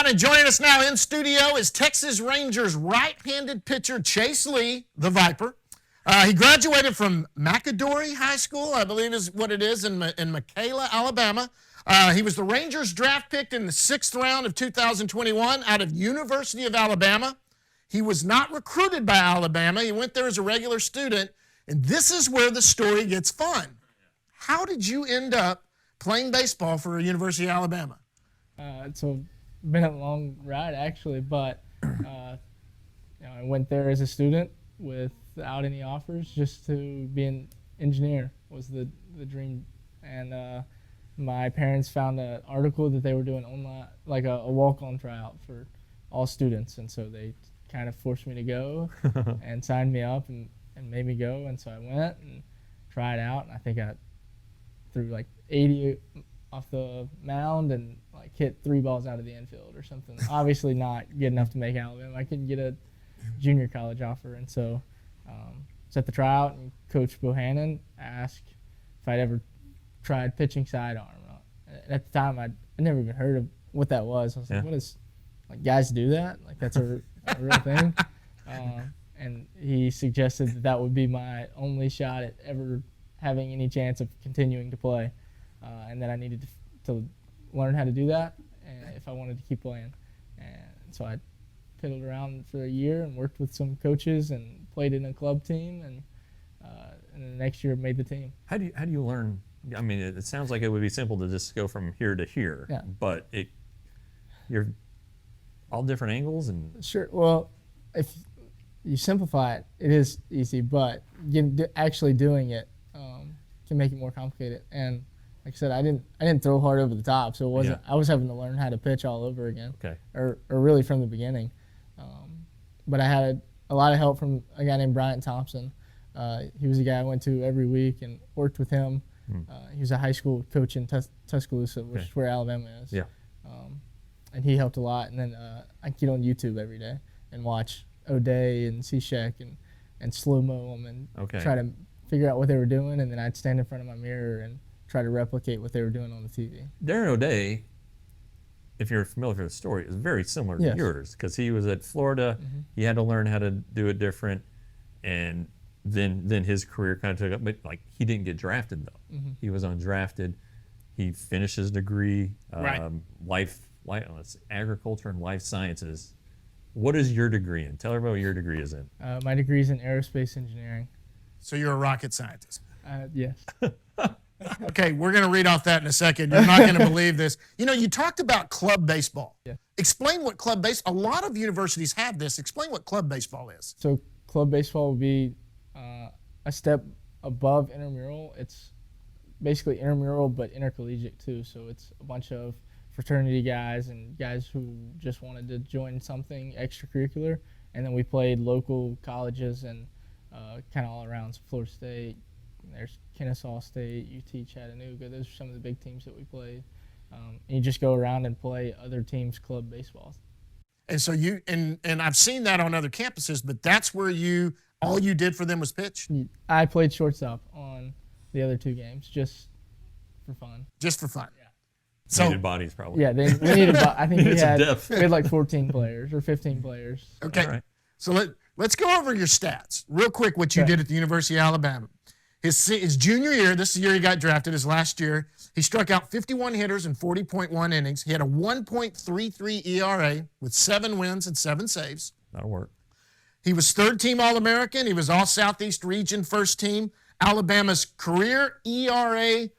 right, and joining us now in studio is Texas Rangers right-handed pitcher Chase Lee, the Viper. He graduated from McAdory High School, I believe is what it is, in Michaela, Alabama. He was the Rangers draft pick in the 6th round of 2021 out of University of Alabama. He was not recruited by Alabama. He went there as a regular student, and this is where the story gets fun. How did you end up playing baseball for University of Alabama? So been a long ride actually, but I went there as a student without any offers, just to be an engineer was the dream. And my parents found an article that they were doing online, like a walk-on tryout for all students, and so they kind of forced me to go and signed me up and made me go. And so I went and tried out, and I think I threw like 80 off the mound and like hit 3 balls out of the infield or something. Obviously not good enough to make Alabama. I couldn't get a junior college offer, and so set the tryout, and Coach Bohannon asked if I'd ever tried pitching sidearm. At the time, I'd never even heard of what that was. I was like, what is, like, guys do that? Like, that's a real thing? And he suggested that would be my only shot at ever having any chance of continuing to play. And that I needed to learn how to do that if I wanted to keep playing. And so I piddled around for a year and worked with some coaches and played in a club team, and the next year made the team. How do you learn? I mean, it sounds like it would be simple to just go from here to here, but you're all different angles and. Sure. Well, if you simplify it, it is easy, but actually doing it can make it more complicated. And like I said, I didn't throw hard over the top, so it wasn't. I was having to learn how to pitch all over again. Okay. Or really from the beginning. But I had a lot of help from a guy named Bryant Thompson. He was a guy I went to every week and worked with him. He was a high school coach in Tuscaloosa, which is where Alabama is. Yeah. And he helped a lot. And then I get on YouTube every day and watch O'Day and Cishek and slow-mo them and try to figure out what they were doing. And then I'd stand in front of my mirror and try to replicate what they were doing on the TV. Darren O'Day, if you're familiar with the story, is very similar to yours, because he was at Florida. He had to learn how to do it different, and then his career kind of took up. But like, he didn't get drafted though. He was undrafted. He finished his degree, agriculture and life sciences. What is your degree in? Tell everybody what your degree is in. My degree is in aerospace engineering. So you're a rocket scientist? Yes. Okay, we're going to read off that in a second. You're not going to believe this. You know, you talked about club baseball. Yeah. Explain what club baseball, a lot of universities have this. Explain what club baseball is. So club baseball would be a step above intramural. It's basically intramural but intercollegiate too. So it's a bunch of fraternity guys and guys who just wanted to join something extracurricular. And then we played local colleges and kind of all around. So Florida State, there's Kennesaw State, UT Chattanooga. Those are some of the big teams that we played. And you just go around and play other teams' club baseball. And so you and I've seen that on other campuses, but that's where all you did for them was pitch? I played shortstop on the other 2 games just for fun. Just for fun. Yeah. So needed bodies probably. Yeah, we needed. I think we had like 14 players or 15 players. Okay. Right. So let's go over your stats real quick. What you did at the University of Alabama. His junior year, this is the year he got drafted, his last year, he struck out 51 hitters in 40.1 innings. He had a 1.33 ERA with 7 wins and 7 saves. That'll work. He was 3rd-team All-American. He was All-Southeast Region first team. Alabama's career ERA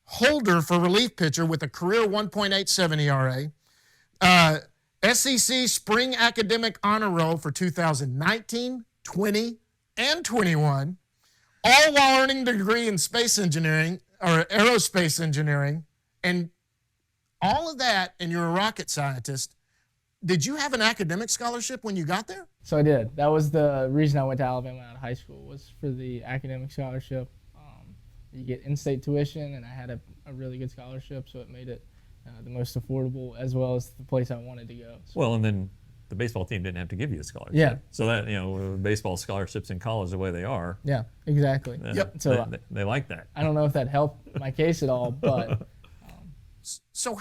holder for relief pitcher with a career 1.87 ERA. SEC Spring Academic Honor Roll for 2019, 20, and 21. All while earning a degree in space engineering or aerospace engineering, and all of that, and you're a rocket scientist. Did you have an academic scholarship when you got there? So I did. That was the reason I went to Alabama out of high school, was for the academic scholarship. You get in-state tuition, and I had a really good scholarship, so it made it the most affordable, as well as the place I wanted to go. So. Well, and then the baseball team didn't have to give you a scholarship. Yeah. So that, baseball scholarships in college the way they are. Yeah, exactly. Yep. So they like that. I don't know if that helped my case at all, but. So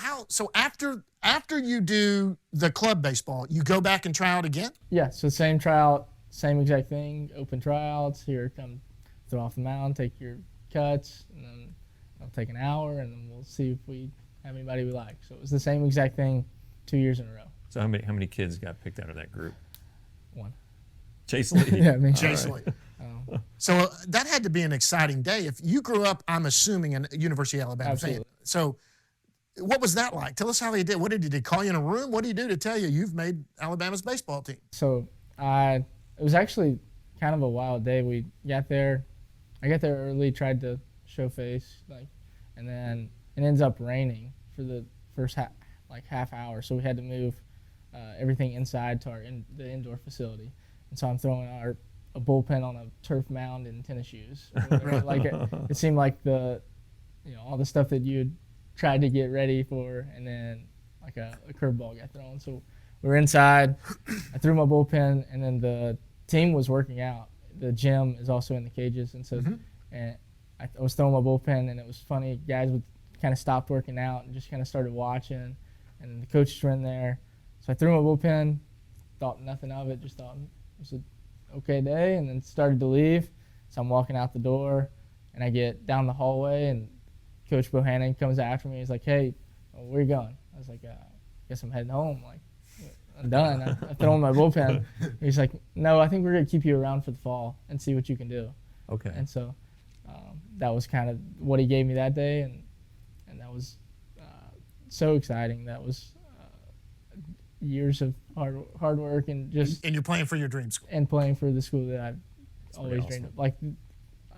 after you do the club baseball, you go back and try out again? Yeah, so same tryout, same exact thing, open tryouts, here, come throw off the mound, take your cuts, and then it'll take an hour, and then we'll see if we have anybody we like. So it was the same exact thing 2 years in a row. So how many kids got picked out of that group? One. Chase Lee. Yeah, me. Chase Lee. So that had to be an exciting day. If you grew up, I'm assuming, a University of Alabama fan. So what was that like? Tell us how they did. What did he call you in a room? What did he do to tell you you've made Alabama's baseball team? So it was actually kind of a wild day. We got there. I got there early, tried to show face, and then it ends up raining for the first half hour. So we had to move everything inside to the indoor facility. And so I'm throwing a bullpen on a turf mound in tennis shoes. It seemed like all the stuff that you had tried to get ready for, and then like a curveball got thrown. So we were inside. I threw my bullpen, and then the team was working out. The gym is also in the cages, and so and I was throwing my bullpen, and it was funny. Guys would kind of stopped working out and just kind of started watching, and the coaches were in there. So I threw my bullpen, thought nothing of it, just thought it was an okay day, and then started to leave. So I'm walking out the door, and I get down the hallway, and Coach Bohannon comes after me. He's like, "Hey, where you going?" I was like, "Guess I'm heading home. Like, I'm done. I thrown my bullpen." He's like, "No, I think we're gonna keep you around for the fall and see what you can do." Okay. And so that was kind of what he gave me that day, and that was so exciting. That was years of hard work and just. And you're playing for your dream school. And playing for the school that I've always dreamed of. Like,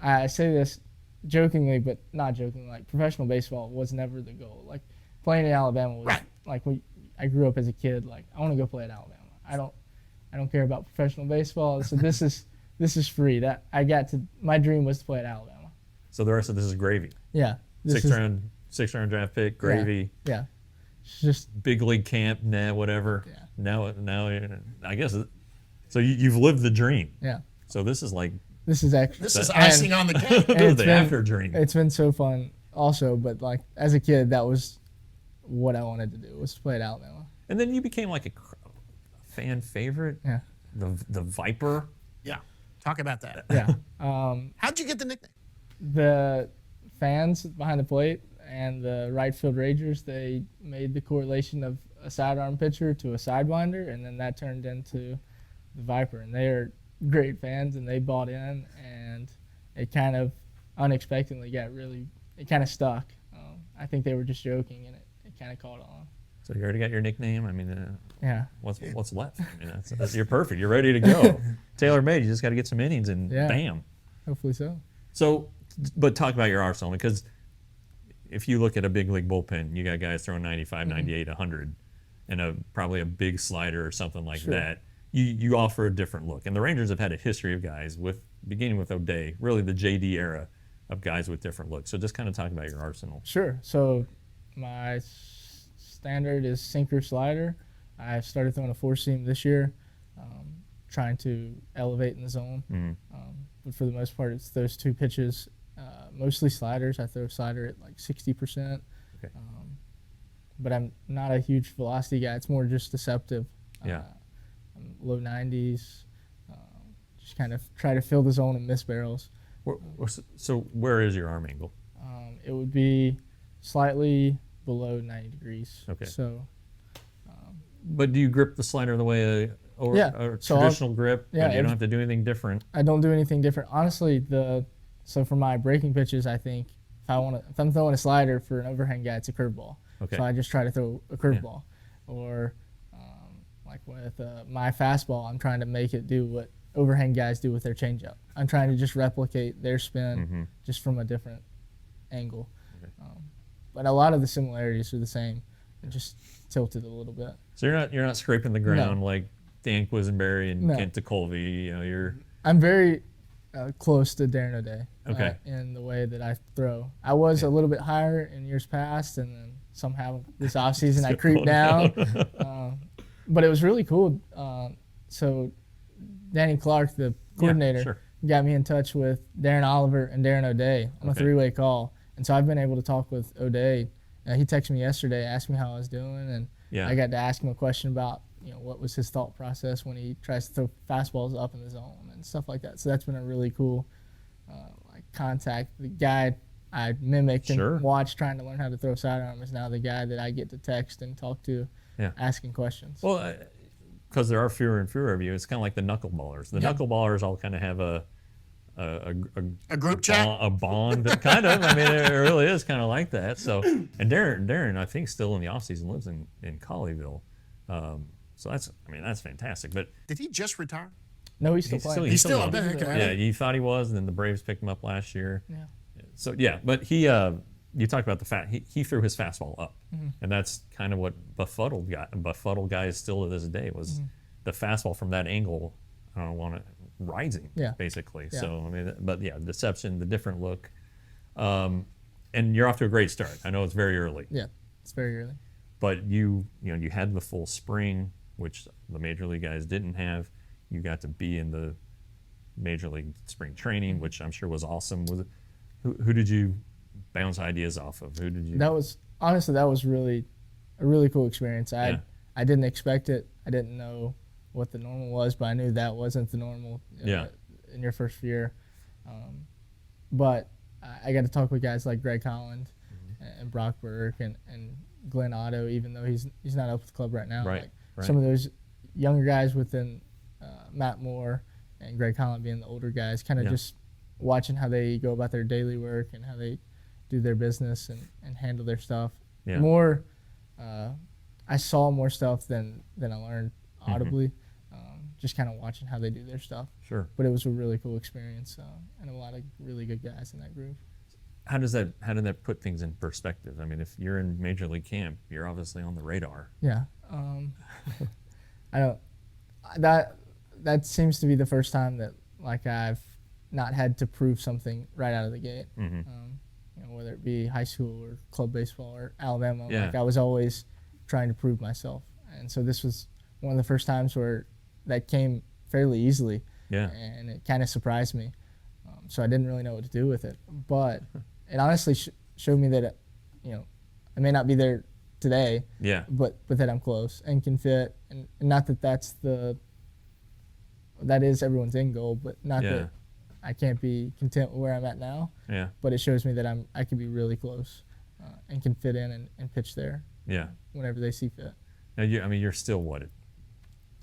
I say this jokingly, but not jokingly. Like, professional baseball was never the goal. Like, playing in Alabama was like I grew up as a kid. Like, I want to go play at Alabama. I don't care about professional baseball. So this is free. That I got to. My dream was to play at Alabama. So the rest of this is gravy. Yeah. Sixth round draft pick, gravy. Yeah. It's just big league camp, whatever. Yeah. Now, I guess. So you've lived the dream. Yeah. So this is icing on the cake. The after dream. It's been so fun, also. But like as a kid, that was what I wanted to do, was to play at Alabama. And then you became like a fan favorite. Yeah. The Viper. Yeah. Talk about that. Yeah. How'd you get the nickname? The fans behind the plate and the right field Ragers, they made the correlation of a sidearm pitcher to a sidewinder, and then that turned into the Viper. And they are great fans, and they bought in, and it kind of unexpectedly it kind of stuck. I think they were just joking, and it kind of caught on. So you already got your nickname. I mean, yeah. What's left? I mean, you're perfect. You're ready to go. Tailor made. You just got to get some innings, and bam. Hopefully so. So, but talk about your arsenal, because if you look at a big league bullpen, you got guys throwing 95, 98, 100, and probably a big slider or something like that. You offer a different look. And the Rangers have had a history of guys, beginning with O'Day, really the JD era of guys with different looks. So just kind of talk about your arsenal. Sure. So my standard is sinker slider. I started throwing a four-seam this year, trying to elevate in the zone. But for the most part, it's those two pitches, mostly sliders. I throw a slider at like 60%. Okay. But I'm not a huge velocity guy. It's more just deceptive. Yeah. Low 90s. Just kind of try to fill the zone and miss barrels. So where is your arm angle? It would be slightly below 90 degrees. Okay. So. But do you grip the slider the way a traditional grip? Yeah. You don't have to do anything different. I don't do anything different. Honestly, so for my breaking pitches, I think if I'm throwing a slider for an overhand guy, it's a curveball. Okay. So I just try to throw a curveball. Or like with my fastball, I'm trying to make it do what overhand guys do with their changeup. I'm trying to just replicate their spin just from a different angle. Okay. But a lot of the similarities are the same, and just tilted a little bit. So you're not scraping the ground like Dan Quisenberry and Kent DeColvey. I'm very close to Darren O'Day. Okay. In the way that I throw. I was a little bit higher in years past, and then somehow this offseason I creeped down. But it was really cool. So Danny Clark, the coordinator, got me in touch with Darren Oliver and Darren O'Day on a three-way call. And so I've been able to talk with O'Day he texted me yesterday, asked me how I was doing, and Yeah. I got to ask him a question about what was his thought process when he tries to throw fastballs up in the zone and stuff like that. So that's been a really cool contact. The guy I mimicked and watched trying to learn how to throw sidearm is now the guy that I get to text and talk to, asking questions. Well, because there are fewer and fewer of you, it's kind of like the knuckleballers. The knuckleballers all kind of have a group chat, a bond, kind of. I mean, it really is kind of like that. So, and Darren, I think, still in the off season lives in Colleyville. So that's fantastic. But did he just retire? No, he's still playing. He's still okay. Yeah, you thought he was, and then the Braves picked him up last year. Yeah. So but he, you talked about the fact he threw his fastball up, and that's kind of what befuddled guys still to this day was the fastball from that angle. I don't want it rising, basically. Yeah. So I mean, but deception, the different look, and you're off to a great start. I know it's very early. Yeah, it's very early. But you had the full spring, which the major league guys didn't have. You got to be in the major league spring training, which I'm sure was awesome. Who did you bounce ideas off of? Who did you? That was really a really cool experience. I didn't expect it. I didn't know what the normal was, but I knew that wasn't the normal in your first year. But I got to talk with guys like Greg Holland and Brock Burke and Glenn Otto, even though he's not up with the club right now. Right. Some of those younger guys within Matt Moore and Greg Holland being the older guys, kind of just watching how they go about their daily work and how they do their business and handle their stuff. Yeah. More, I saw more stuff than I learned audibly, just kind of watching how they do their stuff. Sure. But it was a really cool experience and a lot of really good guys in that group. How did that put things in perspective? I mean, if you're in major league camp, you're obviously on the radar. Yeah. That seems to be the first time that I've not had to prove something right out of the gate. Whether it be high school or club baseball or Alabama, I was always trying to prove myself. And so this was one of the first times where that came fairly easily. Yeah. And it kind of surprised me. So I didn't really know what to do with it. But it honestly showed me that, I may not be there today, but that I'm close and can fit. And not that that is everyone's end goal, but not that I can't be content with where I'm at now. Yeah. But it shows me that I can be really close and can fit in and pitch there. Yeah. Whenever they see fit. Now you're still what? Do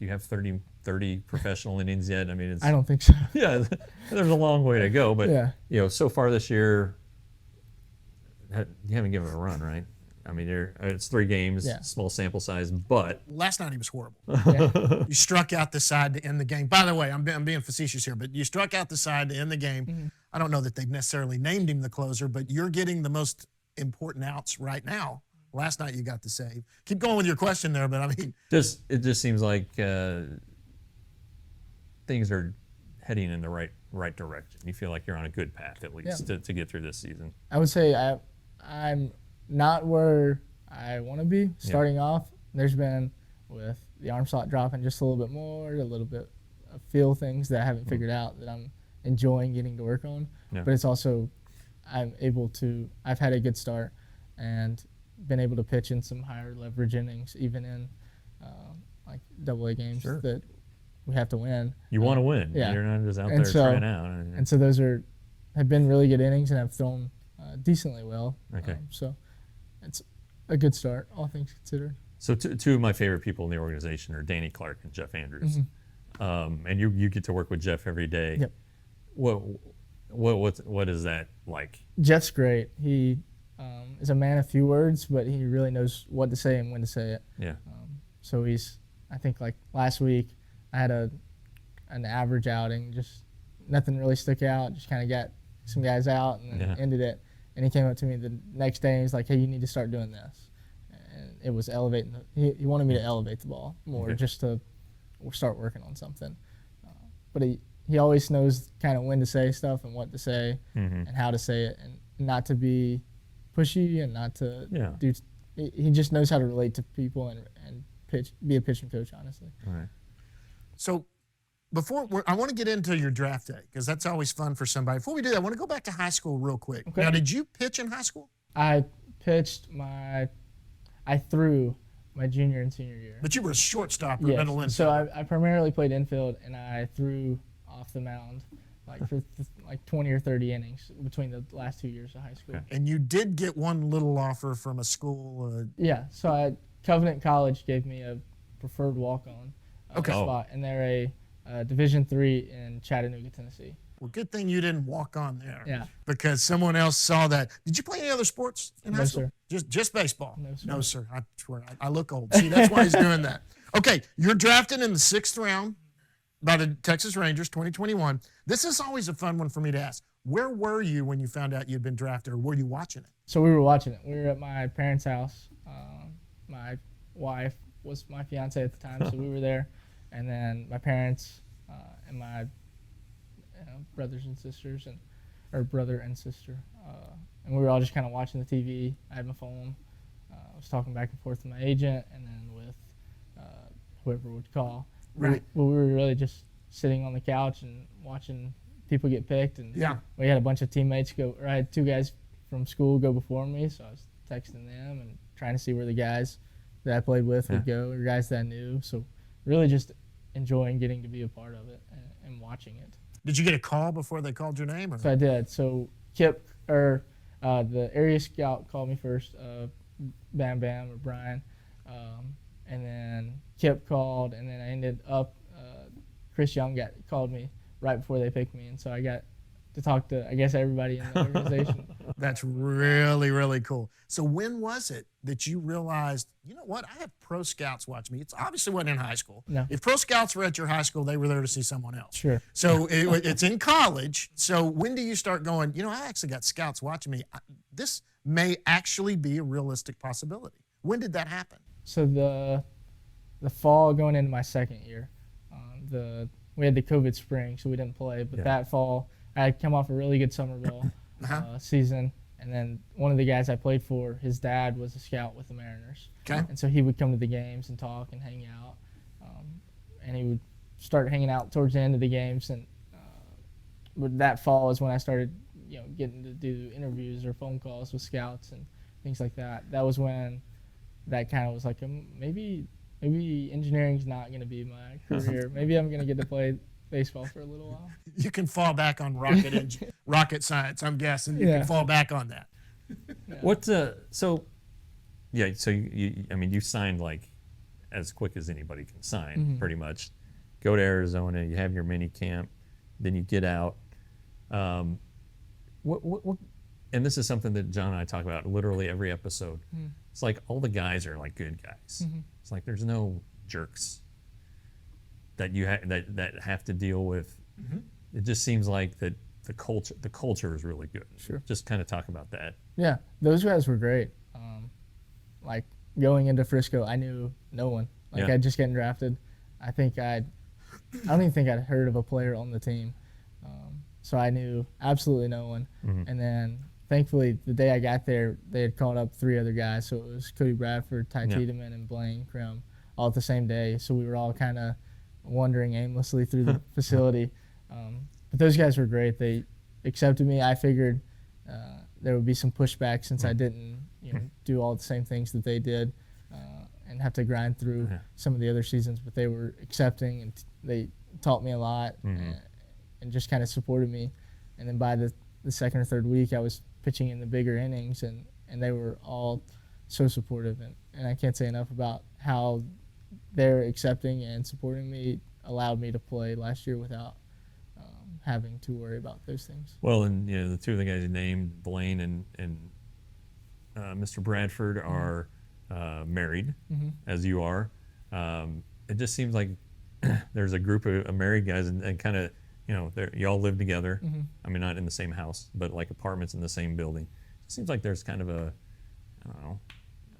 you have 30 professional innings yet? I mean, I don't think so. Yeah, there's a long way to go, but so far this year, you haven't given it a run, right? I mean, it's 3 games, small sample size, but last night he was horrible. You struck out the side to end the game. By the way, I'm being facetious here, but you struck out the side to end the game. I don't know that they've necessarily named him the closer, but you're getting the most important outs right now. Last night you got the save. Keep going with your question there, but I mean, it just seems like things are heading in the right direction. You feel like you're on a good path at least to get through this season. I would say I'm not where I want to be starting off. There's been, with the arm slot dropping just a little bit more, a little bit of feel things that I haven't figured out that I'm enjoying getting to work on. Yeah. But it's also I've had a good start and been able to pitch in some higher leverage innings, even in AA games that we have to win. You want to win. Yeah. You're not just out there trying out. And so those have been really good innings, and I've thrown decently well. Okay. So it's a good start, all things considered. So two of my favorite people in the organization are Danny Clark and Jeff Andrews. And you get to work with Jeff every day. Yep. What is that like? Jeff's great. He is a man of few words, but he really knows what to say and when to say it. Yeah. So I think last week I had an average outing, just nothing really stuck out, just kind of got some guys out and then ended it. And he came up to me the next day and he's like, hey, you need to start doing this. And it was elevating. He wanted me to elevate the ball more, just to start working on something. But he always knows kind of when to say stuff and what to say and how to say it, and not to be pushy and not to do. He just knows how to relate to people and be a pitching coach, honestly. All right. So I want to get into your draft day because that's always fun for somebody. Before we do that, I want to go back to high school real quick. Okay. Now, did you pitch in high school? I I threw my junior and senior year. But you were a shortstop or Yes. middle infield. So I primarily played infield, and I threw off the mound for 20 or 30 innings between the last 2 years of high school. Okay. And you did get one little offer from a school. Yeah. So Covenant College gave me a preferred walk-on spot, and they're a Division III in Chattanooga, Tennessee. Well, good thing you didn't walk on there. Yeah. Because someone else saw that. Did you play any other sports in high school? Sir. Just baseball? No, sir. No, sir. I swear. I look old. See, that's why he's doing that. Okay, you're drafted in the 6th round by the Texas Rangers, 2021. This is always a fun one for me to ask. Where were you when you found out you'd been drafted, or were you watching it? So we were watching it. We were at my parents' house. My wife was my fiance at the time, so we were there. And then my parents and my brothers and sisters, or brother and sister. And we were all just kind of watching the TV. I had my phone. I was talking back and forth with my agent and then with whoever would call. Right. We were really just sitting on the couch and watching people get picked. And Yeah. we had a bunch of teammates I had 2 guys from school go before me, so I was texting them and trying to see where the guys that I played with would go, or guys that I knew. So really just enjoying getting to be a part of it and watching it. Did you get a call before they called your name? Or? So I did. So Kip, the area scout called me first, Bam Bam or Brian, and then Kip called, and then I ended up, Chris Young called me right before they picked me, and so I got to talk to, I guess, everybody in the organization. That's really, really cool. So when was it that you realized, you know what, I have pro scouts watch me? It's obviously wasn't in high school. No. If pro scouts were at your high school, they were there to see someone else. Sure. So it's in college. So when do you start going, you know, I actually got scouts watching me. This may actually be a realistic possibility. When did that happen? So the fall going into my second year, we had the COVID spring, so we didn't play. But that fall, I had come off a really good summer ball season, and then one of the guys I played for, his dad was a scout with the Mariners. Okay. And so he would come to the games and talk and hang out, and he would start hanging out towards the end of the games. And but that fall is when I started, getting to do interviews or phone calls with scouts and things like that. That was when that kind of was like, maybe engineering's not going to be my career. Maybe I'm going to get to play baseball for a little while. You can fall back on rocket science, I'm guessing. You can fall back on that. Yeah. What? So you signed like as quick as anybody can sign, pretty much. Go to Arizona, you have your mini camp, then you get out. What? And this is something that John and I talk about literally every episode. It's like all the guys are like good guys. It's like there's no jerks that you that have to deal with. It just seems like that the culture is really good. Sure. Just kind of talk about that. Yeah, those guys were great. Like going into Frisco, I knew no one. Like I'd just gotten drafted. I don't even think I'd heard of a player on the team. So I knew absolutely no one. And then thankfully the day I got there, they had called up 3 other guys. So it was Cody Bradford, Ty Tiedemann, and Blaine Crum all at the same day. So we were all kind of wandering aimlessly through the facility. But those guys were great. They accepted me. I figured there would be some pushback since I didn't do all the same things that they did and have to grind through some of the other seasons. But they were accepting, and they taught me a lot and just kind of supported me. And then by the second or third week, I was pitching in the bigger innings, and they were all so supportive. And I can't say enough about how they're accepting and supporting me allowed me to play last year without having to worry about those things. Well, and the 2 of the guys you named, Blaine and Mr. Bradford, are married, as you are. It just seems like there's a group of married guys, and kind of you all live together. I mean, not in the same house, but like apartments in the same building. It seems like there's kind of a, I don't know,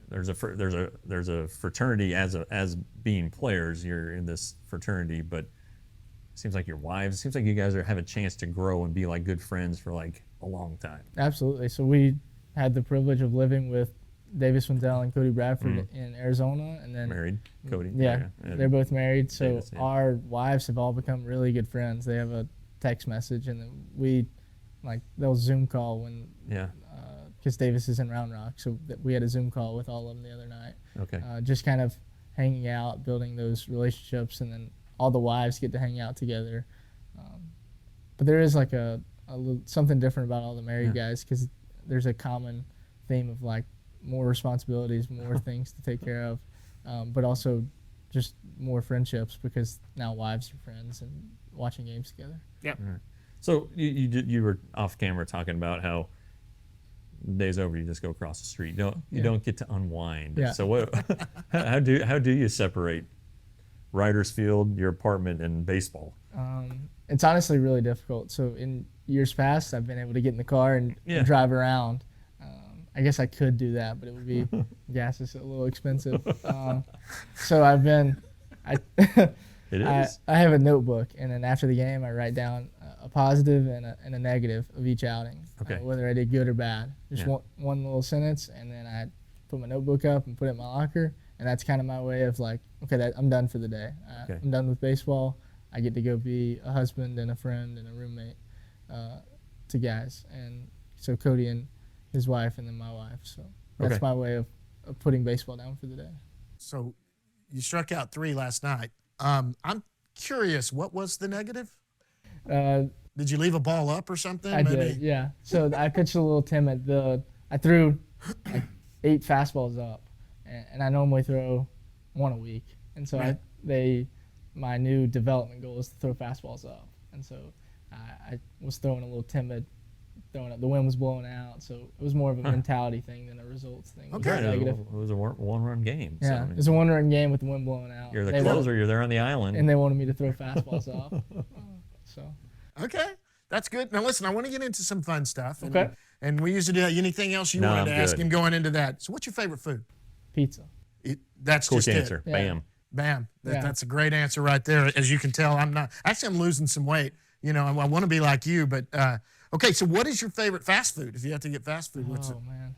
there's a fraternity as being players. You're in this fraternity, but it seems like your wives. It seems like you guys have a chance to grow and be like good friends for like a long time. Absolutely. So we had the privilege of living with Davis Wendell and Cody Bradford in Arizona, and then Married, Cody. Yeah, they're both married. So Davis, our wives have all become really good friends. They have a text message, and then they'll Zoom call when because Davis is in Round Rock, so we had a Zoom call with all of them the other night. Okay. Just kind of hanging out, building those relationships, and then all the wives get to hang out together. But there is like a little, something different about all the married guys, because there's a common theme of like more responsibilities, more things to take care of, but also just more friendships, because now wives are friends and watching games together. Yep. All right. So you were off camera talking about how the day's over, you just go across the street. You don't get to unwind. Yeah. So what? how do you separate Riders Field, your apartment, and baseball? It's honestly really difficult. So in years past, I've been able to get in the car and drive around. I guess I could do that, but it would be gas is a little expensive. So It is. I have a notebook, and then after the game, I write down a positive and a negative of each outing, Okay. Whether I did good or bad. Just Yeah. one little sentence, and then I put my notebook up and put it in my locker, and that's kind of my way of like, okay, I'm done for the day. Okay. I'm done with baseball. I get to go be a husband and a friend and a roommate to guys, and so Cody and his wife, and then my wife. So that's my way of putting baseball down for the day. So you struck out 3 last night. I'm curious, what was the negative? Did you leave a ball up or something? I did, yeah. So I pitched a little timid. I threw like 8 fastballs up, and I normally throw 1 a week. And so my new development goal is to throw fastballs up. And so I was throwing a little timid, throwing up. The wind was blowing out, so it was more of a mentality thing than a results thing. Okay. It was negative. It was a one-run game. Yeah, So, I mean, it was a one-run game with the wind blowing out. you're the closer. You're there on the island. And they wanted me to throw fastballs off. So. Okay, that's good. Now listen, I want to get into some fun stuff. And, Okay. And we usually do that. Anything else you No, wanted to I'm ask good. him going into that? So what's your favorite food? Pizza. That's Quick just answer. it. Yeah. Bam. Bam. Yeah. That's a great answer right there. As you can tell, I'm losing some weight. You know, I want to be like you, but okay. So what is your favorite fast food? If you have to get fast food, what's it? Oh man,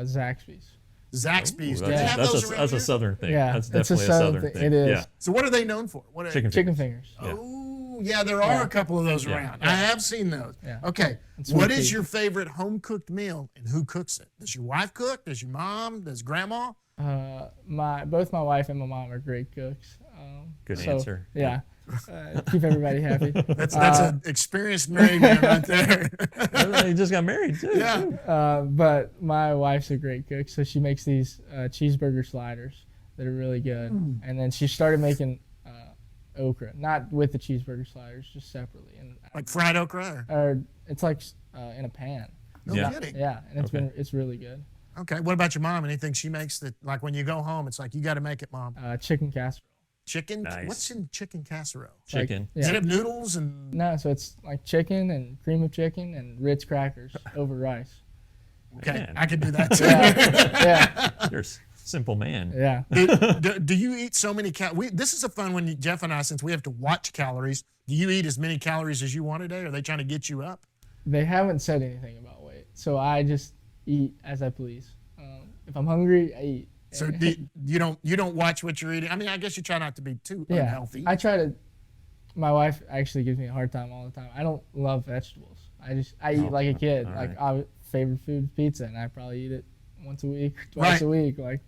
Zaxby's. Zaxby's. Ooh, Do they have those around that's here? a southern thing. Yeah, That's it's a definitely southern thing. thing. It is. Yeah. So what are they known for? What are, Chicken Fingers. Yeah. Oh, yeah, there are a couple of those Yeah. around. I have seen those. Yeah. Okay. It's What sweet is tea. your favorite home-cooked meal, and who cooks it? Does your wife cook? Does your mom? Does grandma? Both my wife and my mom are great cooks. Good answer. Yeah. Keep everybody happy. That's an experienced married man right there. He just got married too. Yeah. But my wife's a great cook, so she makes these cheeseburger sliders that are really good. And then she started making okra, not with the cheeseburger sliders, just separately. And Like fried okra? or it's like in a pan. No Yeah. kidding. Yeah, and it's really good. Okay. What about your mom? Anything she makes that, like when you go home, it's like, you got to make it, Mom? Chicken casserole. Chicken? Nice. What's in chicken casserole? Chicken. Does Yeah. it have noodles and... No, so it's like chicken and cream of chicken and Ritz crackers over rice. Okay, Man. I could do that too. Yeah, You're a simple man. yeah. do you eat so many calories? This is a fun one, Jeff and I, since we have to watch calories. Do you eat as many calories as you want a day? Or are they trying to get you up? They haven't said anything about weight, so I just eat as I please. If I'm hungry, I eat. So you don't watch what you're eating? I mean, I guess you try not to be too Yeah, unhealthy. I try to. My wife actually gives me a hard time all the time. I don't love vegetables. I eat like a kid. all Like right. favorite food is pizza, and I probably eat it once a week, twice Right. a week. Like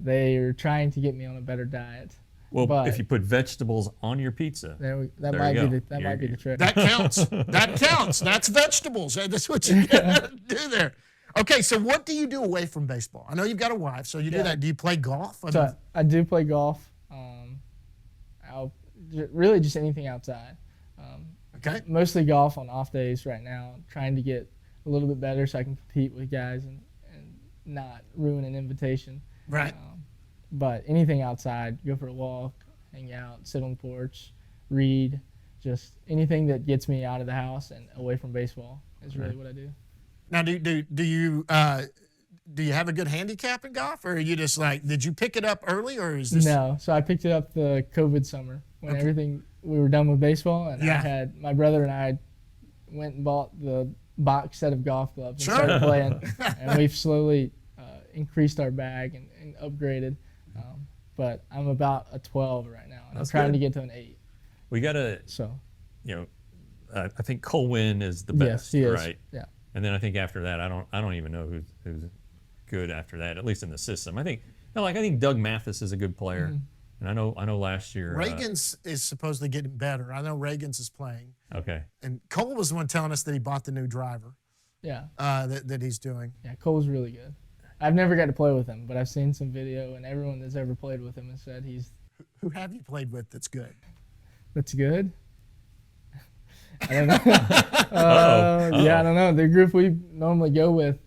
they are trying to get me on a better diet. Well, But- if you put vegetables on your pizza, That There might you be go. might be the trick. That counts. That counts. That's vegetables. That's what you gotta do there. Okay, so what do you do away from baseball? I know you've got a wife, so you do that. Do you play golf? I mean, So I do play golf. Really just anything outside. okay. Mostly golf on off days right now. Trying to get a little bit better so I can compete with guys and not ruin an invitation. Right. But anything outside, go for a walk, hang out, sit on the porch, read, just anything that gets me out of the house and away from baseball is really what I do. Now, do you have a good handicap in golf, or are you just like, did you pick it up early, or is this? No, so I picked it up the COVID summer when we were done with baseball, and Yeah. my brother and I went and bought the box set of golf gloves and Sure. started playing, and we've slowly increased our bag and upgraded. But I'm about a 12 right now, and That's I'm trying good. to get to an 8. we got to, So I think Cole Winn is the best, yes, he is. right? Yeah. And then I think after that, I don't even know who's good after that, at least in the system. I think Doug Mathis is a good player. And I know last year Reagan's is supposedly getting better. I know Reagan's is playing. Okay. And Cole was the one telling us that he bought the new driver. Yeah. That he's doing. Yeah, Cole's really good. I've never got to play with him, but I've seen some video, and everyone that's ever played with him has said he's. Who have you played with that's good? That's good. I don't know. Yeah, I don't know. The group we normally go with,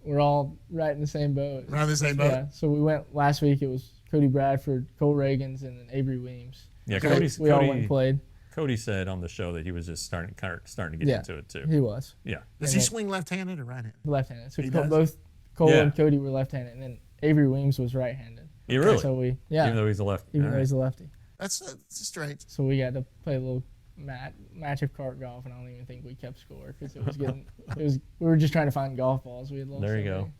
we're all right in the same boat. Right in the same boat. Yeah. So we went last week. It was Cody Bradford, Cole Reagans, and then Avery Weems. Yeah, So we all went and played. Cody said on the show that he was just starting to get into it too. He was. Yeah. Does he swing left-handed or right-handed? Left-handed. So He does? both Cole and Cody were left-handed, and then Avery Weems was right-handed. He really? So even though he's a lefty. Even though he's a lefty. That's strange. So we got to play a little match of cart golf, and I don't even think we kept score because it was getting. We were just trying to find golf balls. We had lost. There you go.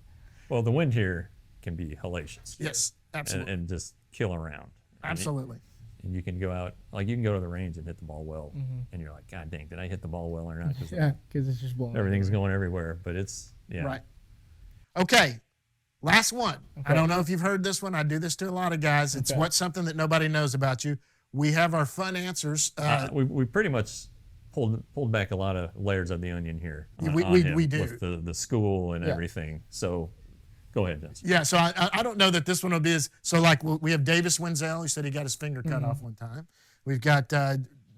Well, the wind here can be hellacious. Yes, absolutely. And just kill around. Absolutely. And you can go out, you can go to the range and hit the ball well, and you're like, God dang, did I hit the ball well or not? Because it's just blowing. Everything's going everywhere, but it's Right. Okay. Last one. Okay. I don't know if you've heard this one. I do this to a lot of guys. It's what's something that nobody knows about you. We have our fun answers. We pretty much pulled back a lot of layers of the onion here. We do. With the school and everything. So go ahead, Dennis. Yeah, so I don't know that this one will be as so. Like we have Davis Wenzel. He said he got his finger cut off one time. We've got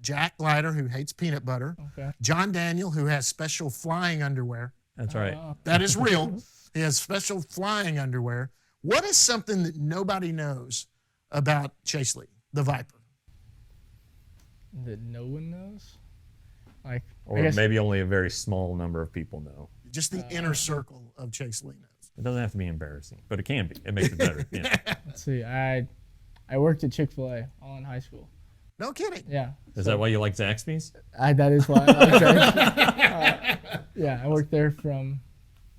Jack Glider, who hates peanut butter. Okay. John Daniel, who has special flying underwear. That's right. That is real. He has special flying underwear. What is something that nobody knows about Chase Lee, the Viper? That no one knows? Like, Or maybe only a very small number of people know. Just the inner circle of Chase Lee knows. It doesn't have to be embarrassing, but it can be. It makes it better. Yeah. Let's see. I worked at Chick-fil-A all in high school. No kidding. Yeah. Is that why you like Zaxby's? That is why I like that. Yeah, I worked there from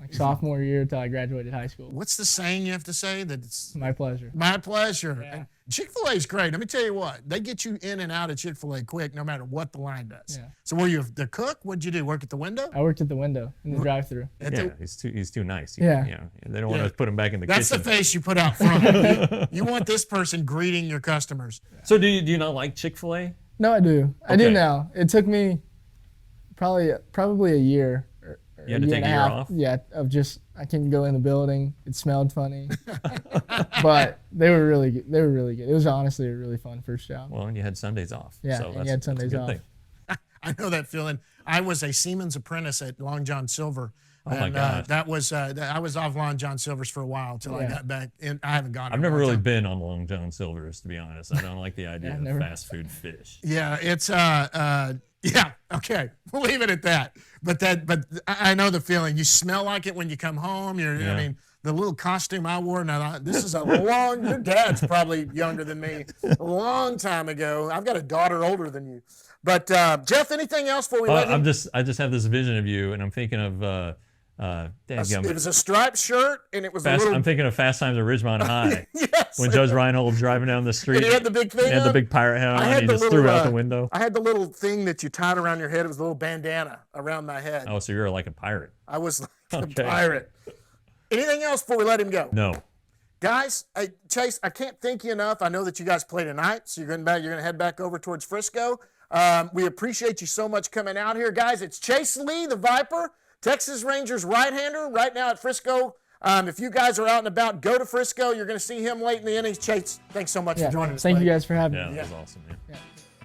like sophomore year till I graduated high school. What's the saying you have to say? That it's My pleasure. my pleasure. Yeah. And Chick-fil-A is great. Let me tell you what. They get you in and out of Chick-fil-A quick no matter what the line does. Yeah. So were you the cook? What'd you do? Work at the window? I worked at the window in the drive-thru. Yeah, he's too nice. Yeah. They don't want to put him back in the That's kitchen. the face you put out front. You want this person greeting your customers. So do you not like Chick-fil-A? No, I do. I do Okay. now. It took me probably a year. You had to take a year off? Yeah, of just I couldn't go in the building. It smelled funny, but they were really good. They were really good. It was honestly a really fun first job. Well, and you had Sundays off. Yeah, so and you had Sundays that's a off. good thing. I know that feeling. I was a Siemens apprentice at Long John Silver. Oh my gosh. That was I was off Long John Silver's for a while until I got back. And I haven't gone. I've never really been on Long John Silver's, to be honest. I don't like the idea of never. fast food fish. Yeah, it's yeah, okay. We'll leave it at that. But I know the feeling. You smell like it when you come home. I mean, the little costume I wore. Now this is your dad's probably younger than me. A long time ago. I've got a daughter older than you. But Jeff, anything else before we let you? I just have this vision of you, and I'm thinking of It was a striped shirt, and it was a little. I'm thinking of Fast Times at Ridgemont High. Yes. When Judge Reinhold was driving down the street. And he had the big thing. He had the on. big pirate hat I on. had He the just little, threw it out the window. I had the little thing that you tied around your head. It was a little bandana around my head. Oh, so you're like a pirate. I was like Okay. a pirate. Anything else before we let him go? No. Guys, Chase, I can't thank you enough. I know that you guys play tonight, so you're going to head back over towards Frisco. We appreciate you so much coming out here. Guys, it's Chase Lee, the Viper, Texas Rangers right-hander, right now at Frisco. If you guys are out and about, go to Frisco. You're going to see him late in the innings. Chase, thanks so much for joining us. Thank buddy. you guys for having me. Yeah, that was awesome, man. Yeah.